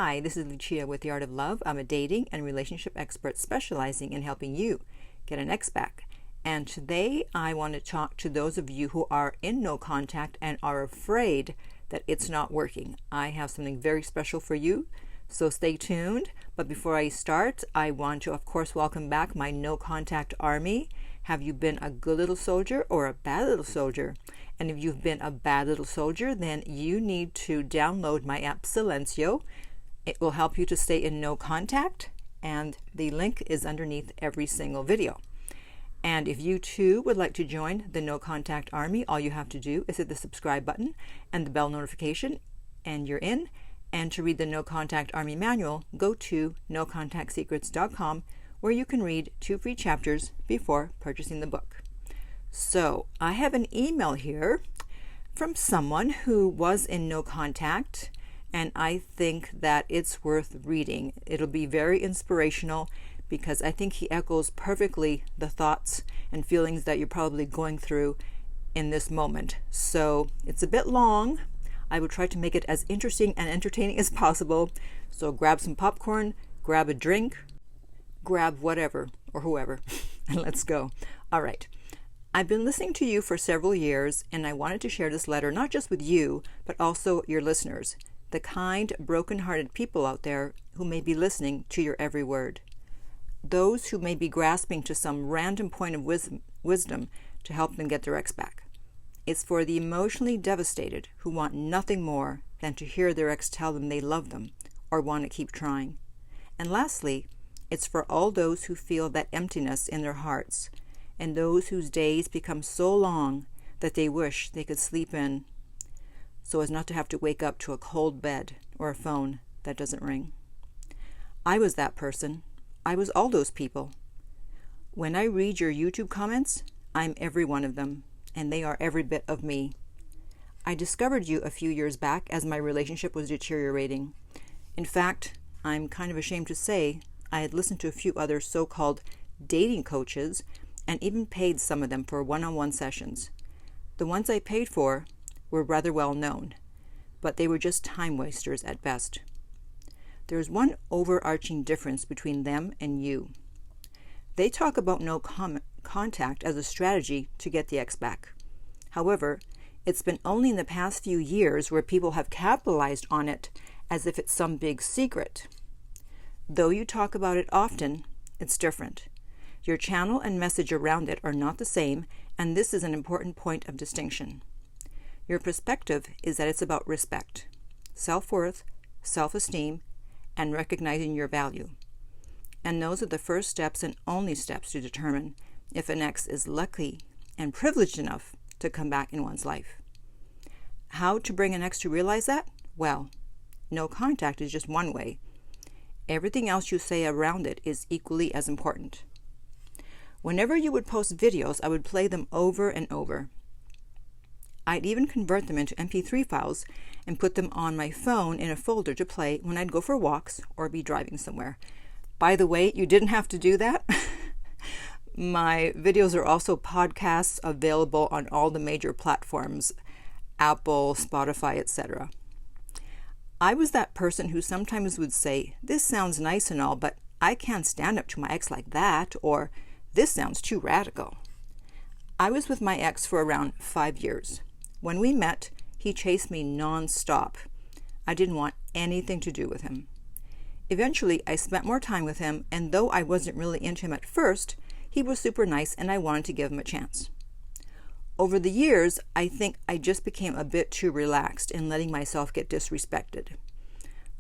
Hi, this is Lucia with The Art of Love. I'm a dating and relationship expert specializing in helping you get an ex back. And today I want to talk to those of you who are in no contact and are afraid that it's not working. I have something very special for you, so stay tuned. But before I start, I want to, of course, welcome back my no contact army. Have you been a good little soldier or a bad little soldier? And if you've been a bad little soldier, then you need to download my app Silencio. It will help you to stay in no contact, and the link is underneath every single video. And if you too would like to join the No Contact Army, all you have to do is hit the subscribe button and the bell notification, and you're in. And to read the No Contact Army manual, go to nocontactsecrets.com, where you can read 2 free chapters before purchasing the book. So I have an email here from someone who was in no contact, and I think that it's worth reading. It'll be very inspirational because I think he echoes perfectly the thoughts and feelings that you're probably going through in this moment. So it's a bit long. I will try to make it as interesting and entertaining as possible. So grab some popcorn, grab a drink, grab whatever or whoever, and let's go. All right. I've been listening to you for several years, and I wanted to share this letter not just with you, but also your listeners, the kind, broken-hearted people out there who may be listening to your every word. Those who may be grasping to some random point of wisdom to help them get their ex back. It's for the emotionally devastated who want nothing more than to hear their ex tell them they love them or want to keep trying. And lastly, it's for all those who feel that emptiness in their hearts, and those whose days become so long that they wish they could sleep in so as not to have to wake up to a cold bed or a phone that doesn't ring. I was that person. I was all those people. When I read your YouTube comments, I'm every one of them, and they are every bit of me. I discovered you a few years back as my relationship was deteriorating. In fact, I'm kind of ashamed to say I had listened to a few other so-called dating coaches and even paid some of them for one-on-one sessions. The ones I paid for were rather well known, but they were just time wasters at best. There's one overarching difference between them and you. They talk about no contact as a strategy to get the ex back. However, it's been only in the past few years where people have capitalized on it as if it's some big secret. Though you talk about it often, it's different. Your channel and message around it are not the same, and this is an important point of distinction. Your perspective is that it's about respect, self-worth, self-esteem, and recognizing your value. And those are the first steps and only steps to determine if an ex is lucky and privileged enough to come back in one's life. How to bring an ex to realize that? Well, no contact is just one way. Everything else you say around it is equally as important. Whenever you would post videos, I would play them over and over. I'd even convert them into MP3 files and put them on my phone in a folder to play when I'd go for walks or be driving somewhere. By the way, you didn't have to do that. My videos are also podcasts available on all the major platforms, Apple, Spotify, etc. I was that person who sometimes would say, "This sounds nice and all, but I can't stand up to my ex like that," or "This sounds too radical." I was with my ex for around 5 years. When we met, he chased me non-stop. I didn't want anything to do with him. Eventually, I spent more time with him, and though I wasn't really into him at first, he was super nice and I wanted to give him a chance. Over the years, I think I just became a bit too relaxed in letting myself get disrespected.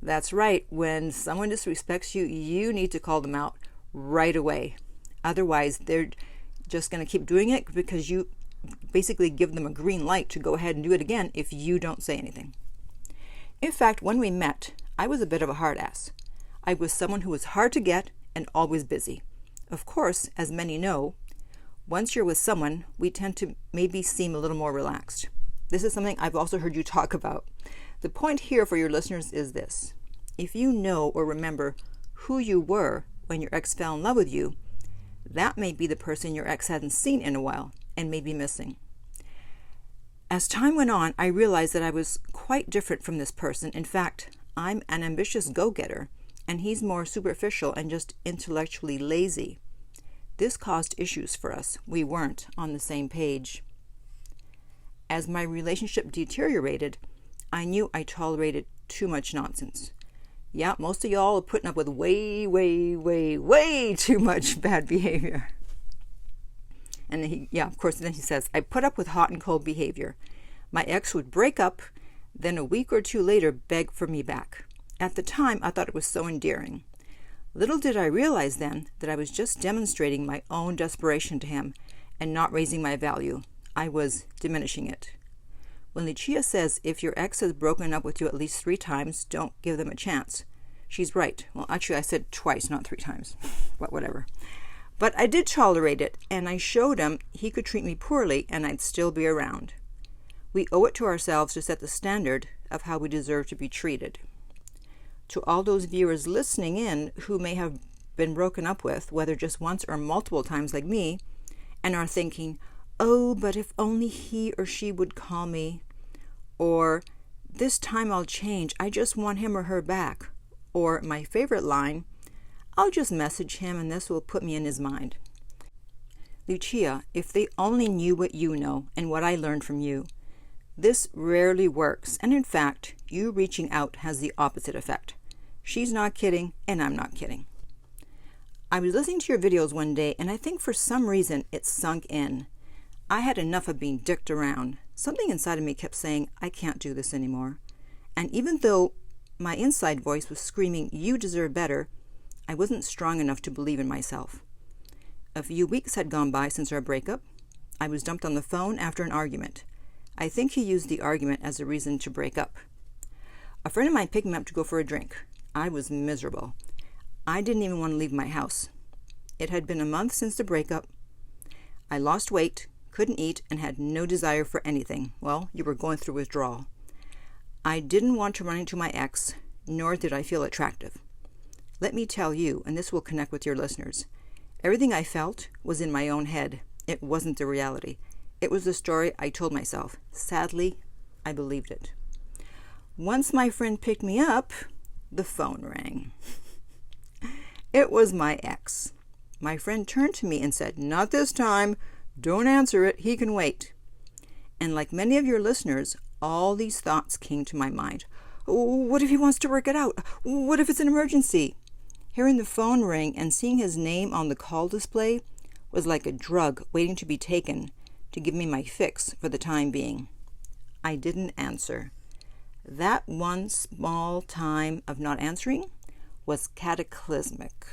That's right, when someone disrespects you, you need to call them out right away. Otherwise, they're just going to keep doing it because you basically give them a green light to go ahead and do it again if you don't say anything. In fact, when we met, I was a bit of a hard ass. I was someone who was hard to get and always busy. Of course, as many know, once you're with someone, we tend to maybe seem a little more relaxed. This is something I've also heard you talk about. The point here for your listeners is this. If you know or remember who you were when your ex fell in love with you, that may be the person your ex hadn't seen in a while and may be missing. As time went on, I realized that I was quite different from this person. In fact, I'm an ambitious go-getter, and he's more superficial and just intellectually lazy. This caused issues for us. We weren't on the same page. As my relationship deteriorated, I knew I tolerated too much nonsense. Yeah, most of y'all are putting up with way, way, way, way too much bad behavior. And then then he says, I put up with hot and cold behavior. My ex would break up, then a week or two later beg for me back. At the time, I thought it was so endearing. Little did I realize then that I was just demonstrating my own desperation to him and not raising my value. I was diminishing it. When Lucia says if your ex has broken up with you at least 3 times, don't give them a chance, she's right. Well, actually, I said twice, not 3 times, but whatever. But I did tolerate it, and I showed him he could treat me poorly and I'd still be around. We owe it to ourselves to set the standard of how we deserve to be treated. To all those viewers listening in who may have been broken up with, whether just once or multiple times like me, and are thinking, oh, but if only he or she would call me, or this time I'll change, I just want him or her back, or my favorite line, I'll just message him and this will put me in his mind. Lucia, if they only knew what you know and what I learned from you. This rarely works, and in fact, you reaching out has the opposite effect. She's not kidding, and I'm not kidding. I was listening to your videos one day, and I think for some reason it sunk in. I had enough of being dicked around. Something inside of me kept saying, I can't do this anymore. And even though my inside voice was screaming, you deserve better, I wasn't strong enough to believe in myself. A few weeks had gone by since our breakup. I was dumped on the phone after an argument. I think he used the argument as a reason to break up. A friend of mine picked me up to go for a drink. I was miserable. I didn't even want to leave my house. It had been a month since the breakup. I lost weight, couldn't eat, and had no desire for anything. Well, you were going through withdrawal. I didn't want to run into my ex, nor did I feel attractive. Let me tell you, and this will connect with your listeners, everything I felt was in my own head. It wasn't the reality. It was the story I told myself. Sadly, I believed it. Once my friend picked me up, the phone rang. It was my ex. My friend turned to me and said, not this time. Don't answer it. He can wait. And like many of your listeners, all these thoughts came to my mind. What if he wants to work it out? What if it's an emergency? Hearing the phone ring and seeing his name on the call display was like a drug waiting to be taken to give me my fix for the time being. I didn't answer. That one small time of not answering was cataclysmic.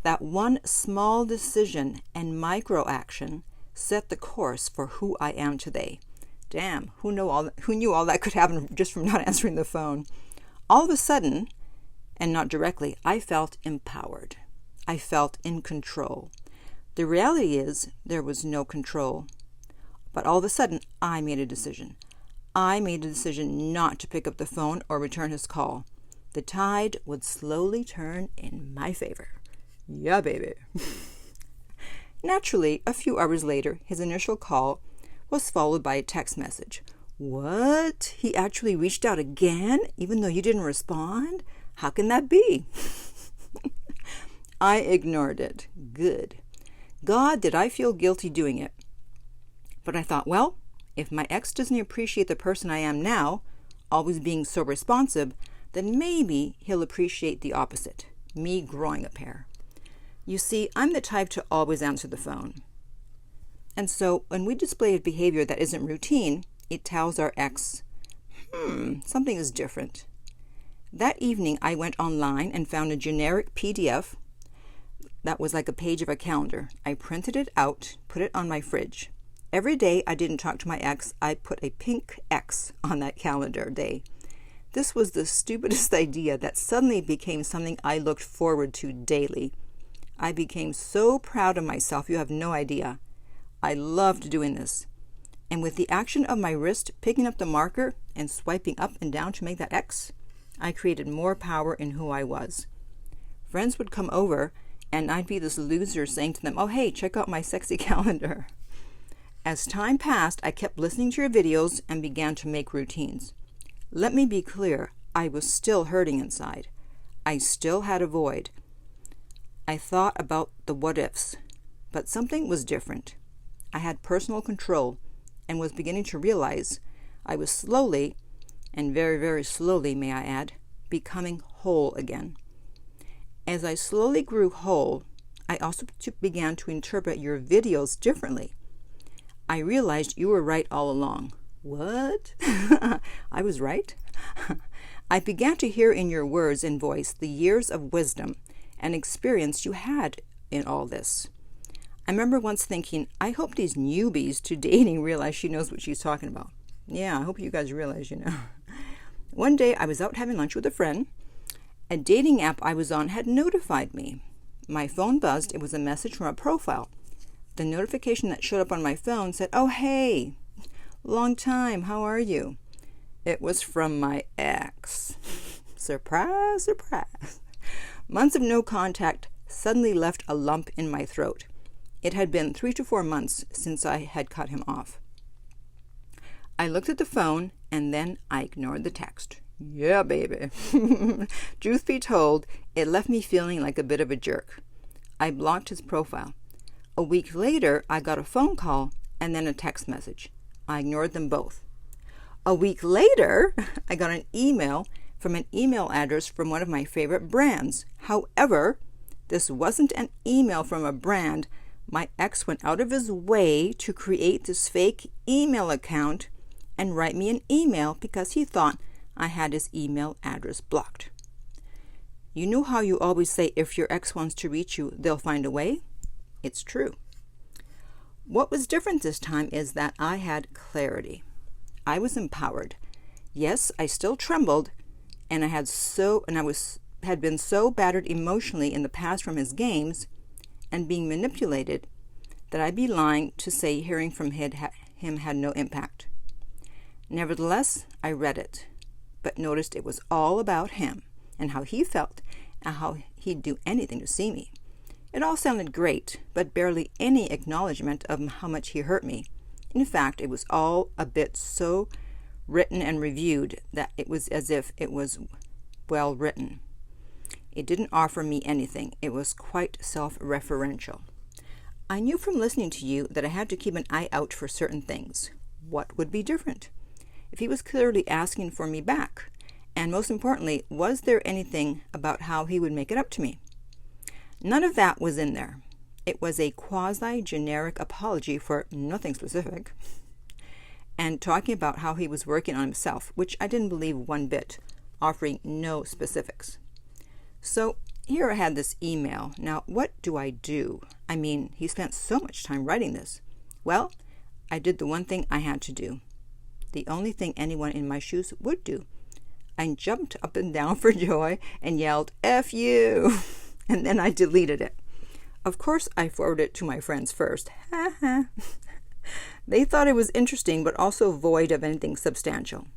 That one small decision and micro action set the course for who I am today. Damn, who knew all that could happen just from not answering the phone? All of a sudden, and not directly, I felt empowered. I felt in control. The reality is there was no control. But all of a sudden, I made a decision. I made a decision not to pick up the phone or return his call. The tide would slowly turn in my favor. Yeah, baby. Naturally, a few hours later, his initial call was followed by a text message. What? He actually reached out again, even though you didn't respond? How can that be? I ignored it. Good. God, did I feel guilty doing it. But I thought, well, if my ex doesn't appreciate the person I am now, always being so responsive, then maybe he'll appreciate the opposite, me growing a pair. You see, I'm the type to always answer the phone. And so when we display a behavior that isn't routine, it tells our ex, something is different. That evening, I went online and found a generic PDF that was like a page of a calendar. I printed it out, put it on my fridge. Every day I didn't talk to my ex, I put a pink X on that calendar day. This was the stupidest idea that suddenly became something I looked forward to daily. I became so proud of myself, you have no idea. I loved doing this. And with the action of my wrist picking up the marker and swiping up and down to make that X, I created more power in who I was. Friends would come over and I'd be this loser saying to them, oh, hey, check out my sexy calendar. As time passed, I kept listening to your videos and began to make routines. Let me be clear, I was still hurting inside. I still had a void. I thought about the what-ifs, but something was different. I had personal control and was beginning to realize I was slowly, and very, very slowly, may I add, becoming whole again. As I slowly grew whole, I also began to interpret your videos differently. I realized you were right all along. What? I was right? I began to hear in your words and voice the years of wisdom and experience you had in all this. I remember once thinking, I hope these newbies to dating realize she knows what she's talking about. Yeah, I hope you guys realize you know. One day I was out having lunch with a friend. A dating app I was on had notified me. My phone buzzed. It was a message from a profile. The notification that showed up on my phone said, "Oh, hey, long time, how are you?" It was from my ex. Surprise, surprise. Months of no contact suddenly left a lump in my throat. It had been 3 to 4 months since I had cut him off. I looked at the phone, and then I ignored the text. Yeah, baby. Truth be told, it left me feeling like a bit of a jerk. I blocked his profile. A week later, I got a phone call and then a text message. I ignored them both. A week later, I got an email from an email address from one of my favorite brands. However, this wasn't an email from a brand. My ex went out of his way to create this fake email account and write me an email because he thought I had his email address blocked. You know how you always say if your ex wants to reach you, they'll find a way? It's true. What was different this time is that I had clarity. I was empowered. Yes, I still trembled, and had been so battered emotionally in the past from his games and being manipulated that I'd be lying to say hearing from him had no impact. Nevertheless, I read it, but noticed it was all about him and how he felt and how he'd do anything to see me. It all sounded great, but barely any acknowledgement of how much he hurt me. In fact, it was all a bit so written and reviewed that it was as if it was well written. It didn't offer me anything. It was quite self-referential. I knew from listening to you that I had to keep an eye out for certain things. What would be different? If he was clearly asking for me back, and most importantly, was there anything about how he would make it up to me? None of that was in there. It was a quasi-generic apology for nothing specific, and talking about how he was working on himself, which I didn't believe one bit, offering no specifics. So here I had this email. Now, what do I do? I mean, he spent so much time writing this. Well, I did the one thing I had to do. The only thing anyone in my shoes would do. I jumped up and down for joy and yelled, "F you!" And then I deleted it. Of course, I forwarded it to my friends first. Ha ha. They thought it was interesting, but also void of anything substantial.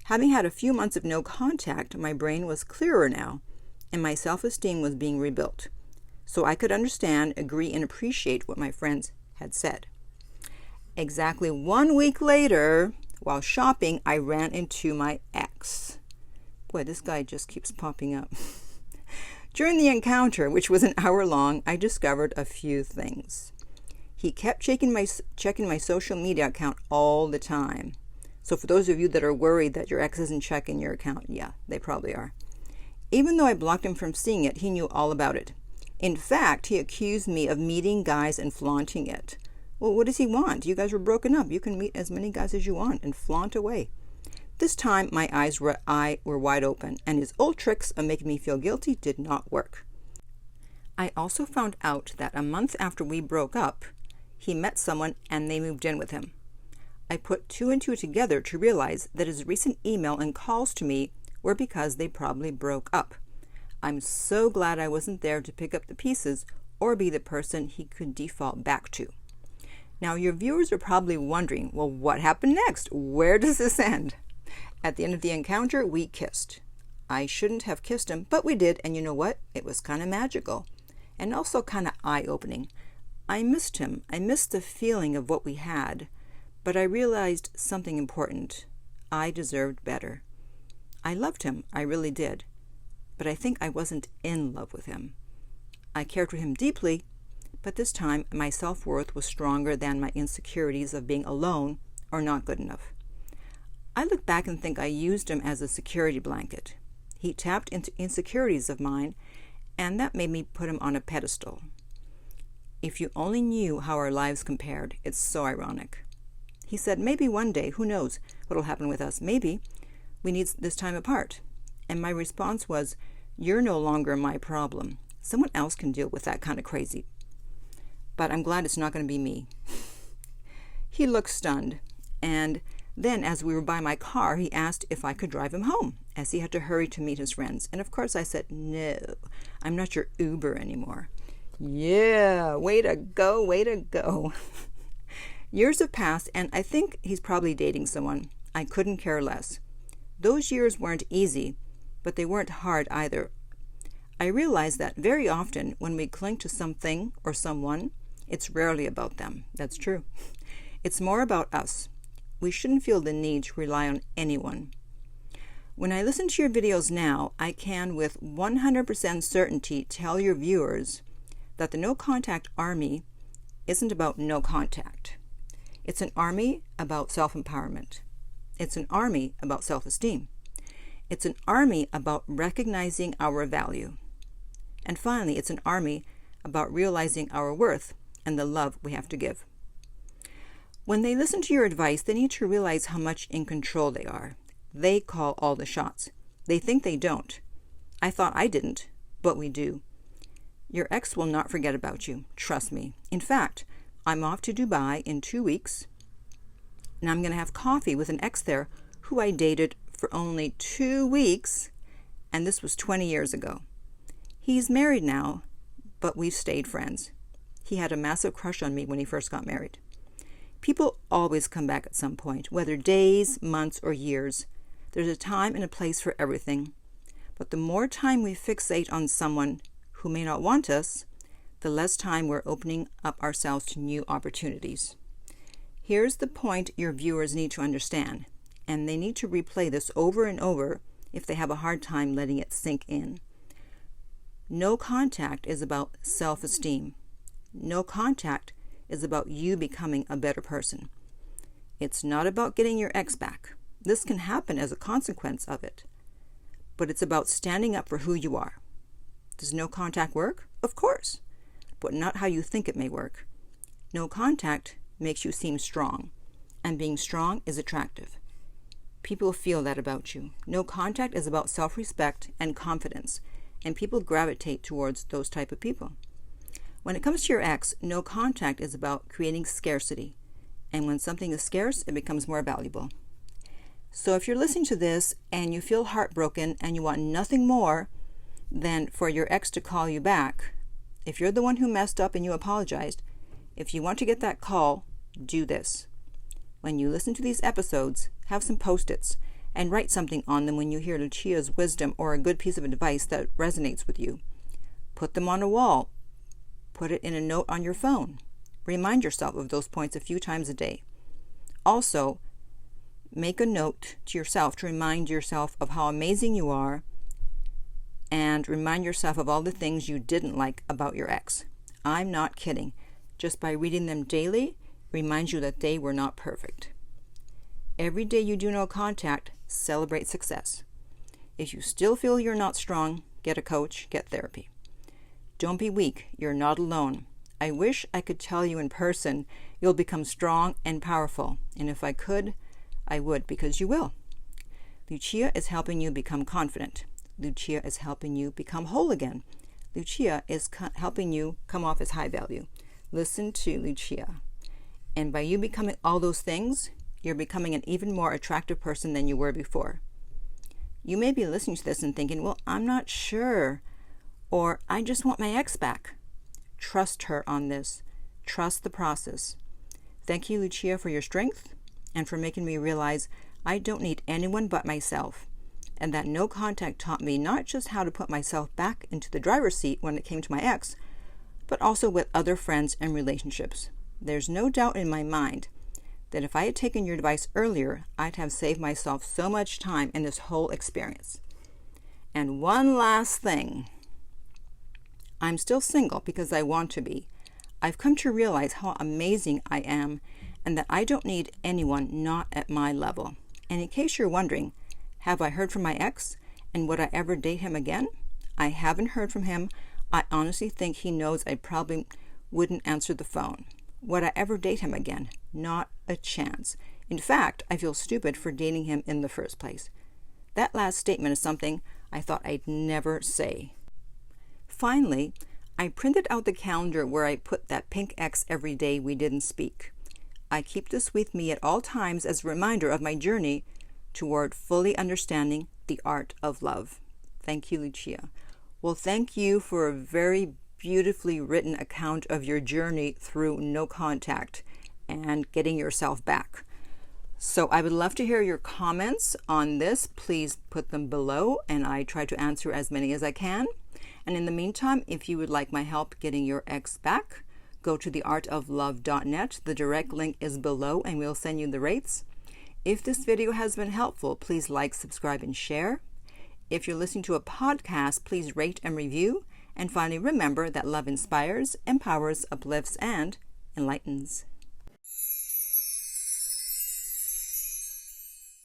Having had a few months of no contact, my brain was clearer now, and my self-esteem was being rebuilt, so I could understand, agree, and appreciate what my friends had said. Exactly 1 week later, while shopping, I ran into my ex. Boy, this guy just keeps popping up. During the encounter, which was an hour long, I discovered a few things. He kept checking my social media account all the time. So for those of you that are worried that your ex isn't checking your account, yeah, they probably are. Even though I blocked him from seeing it, he knew all about it. In fact, he accused me of meeting guys and flaunting it. Well, what does he want? You guys were broken up. You can meet as many guys as you want and flaunt away. This time, my eyes were wide open, and his old tricks of making me feel guilty did not work. I also found out that a month after we broke up, he met someone and they moved in with him. I put 2 and 2 together to realize that his recent email and calls to me were because they probably broke up. I'm so glad I wasn't there to pick up the pieces or be the person he could default back to. Now, your viewers are probably wondering, well, what happened next? Where does this end? At the end of the encounter, we kissed. I shouldn't have kissed him, but we did, and you know what? It was kind of magical and also kind of eye-opening. I missed him. I missed the feeling of what we had, but I realized something important. I deserved better. I loved him, I really did. But I think I wasn't in love with him. I cared for him deeply, but this time my self-worth was stronger than my insecurities of being alone or not good enough. I look back and think I used him as a security blanket. He tapped into insecurities of mine, and that made me put him on a pedestal. If you only knew how our lives compared, it's so ironic. He said, maybe one day, who knows what'll happen with us, maybe we need this time apart. And my response was, you're no longer my problem. Someone else can deal with that kind of crazy. But I'm glad it's not going to be me. He looked stunned, and then as we were by my car, he asked if I could drive him home, as he had to hurry to meet his friends. And of course I said, no, I'm not your Uber anymore. Yeah, way to go, way to go. Years have passed, and I think he's probably dating someone. I couldn't care less. Those years weren't easy, but they weren't hard either. I realized that very often when we cling to something or someone, it's rarely about them. That's true. It's more about us. We shouldn't feel the need to rely on anyone. When I listen to your videos now, I can with 100% certainty tell your viewers that the No Contact Army isn't about no contact. It's an army about self-empowerment. It's an army about self-esteem. It's an army about recognizing our value. And finally, it's an army about realizing our worth and the love we have to give. When they listen to your advice, they need to realize how much in control they are. They call all the shots. They think they don't. I thought I didn't, but we do. Your ex will not forget about you. Trust me. In fact, I'm off to Dubai in 2 weeks, and I'm going to have coffee with an ex there who I dated for only 2 weeks, and this was 20 years ago. He's married now, but we've stayed friends. He had a massive crush on me when he first got married. People always come back at some point, whether days, months, or years. There's a time and a place for everything. But the more time we fixate on someone who may not want us, the less time we're opening up ourselves to new opportunities. Here's the point your viewers need to understand, and they need to replay this over and over if they have a hard time letting it sink in. No contact is about self-esteem. No contact is about you becoming a better person. It's not about getting your ex back. This can happen as a consequence of it. But it's about standing up for who you are. Does no contact work? Of course, but not how you think it may work. No contact makes you seem strong, and being strong is attractive. People feel that about you. No contact is about self-respect and confidence, and people gravitate towards those type of people. When it comes to your ex, no contact is about creating scarcity, and when something is scarce, it becomes more valuable. So if you're listening to this and you feel heartbroken and you want nothing more than for your ex to call you back, if you're the one who messed up and you apologized, if you want to get that call, do this. When you listen to these episodes, have some Post-its and write something on them when you hear Lucia's wisdom or a good piece of advice that resonates with you. Put them on a wall. Put it in a note on your phone. Remind yourself of those points a few times a day. Also, make a note to yourself to remind yourself of how amazing you are, and remind yourself of all the things you didn't like about your ex. I'm not kidding. Just by reading them daily reminds you that they were not perfect. Every day you do no contact, celebrate success. If you still feel you're not strong, get a coach, get therapy. Don't be weak. You're not alone. I wish I could tell you in person you'll become strong and powerful. And if I could, I would, because you will. Lucia is helping you become confident. Lucia is helping you become whole again. Lucia is helping you come off as high value. Listen to Lucia. And by you becoming all those things, you're becoming an even more attractive person than you were before. You may be listening to this and thinking, well, I'm not sure, or I just want my ex back. Trust her on this. Trust the process. Thank you, Lucia, for your strength and for making me realize I don't need anyone but myself, and that no contact taught me not just how to put myself back into the driver's seat when it came to my ex, but also with other friends and relationships. There's no doubt in my mind that if I had taken your advice earlier, I'd have saved myself so much time in this whole experience. And one last thing. I'm still single because I want to be. I've come to realize how amazing I am and that I don't need anyone not at my level. And in case you're wondering, have I heard from my ex and would I ever date him again? I haven't heard from him. I honestly think he knows I probably wouldn't answer the phone. Would I ever date him again? Not a chance. In fact, I feel stupid for dating him in the first place. That last statement is something I thought I'd never say. Finally, I printed out the calendar where I put that pink X every day we didn't speak. I keep this with me at all times as a reminder of my journey toward fully understanding the art of love. Thank you, Lucia. Well, thank you for a very beautifully written account of your journey through no contact and getting yourself back. So I would love to hear your comments on this. Please put them below and I try to answer as many as I can. And in the meantime, if you would like my help getting your ex back, go to theartoflove.net. The direct link is below and we'll send you the rates. If this video has been helpful, please like, subscribe, and share. If you're listening to a podcast, please rate and review. And finally, remember that love inspires, empowers, uplifts, and enlightens.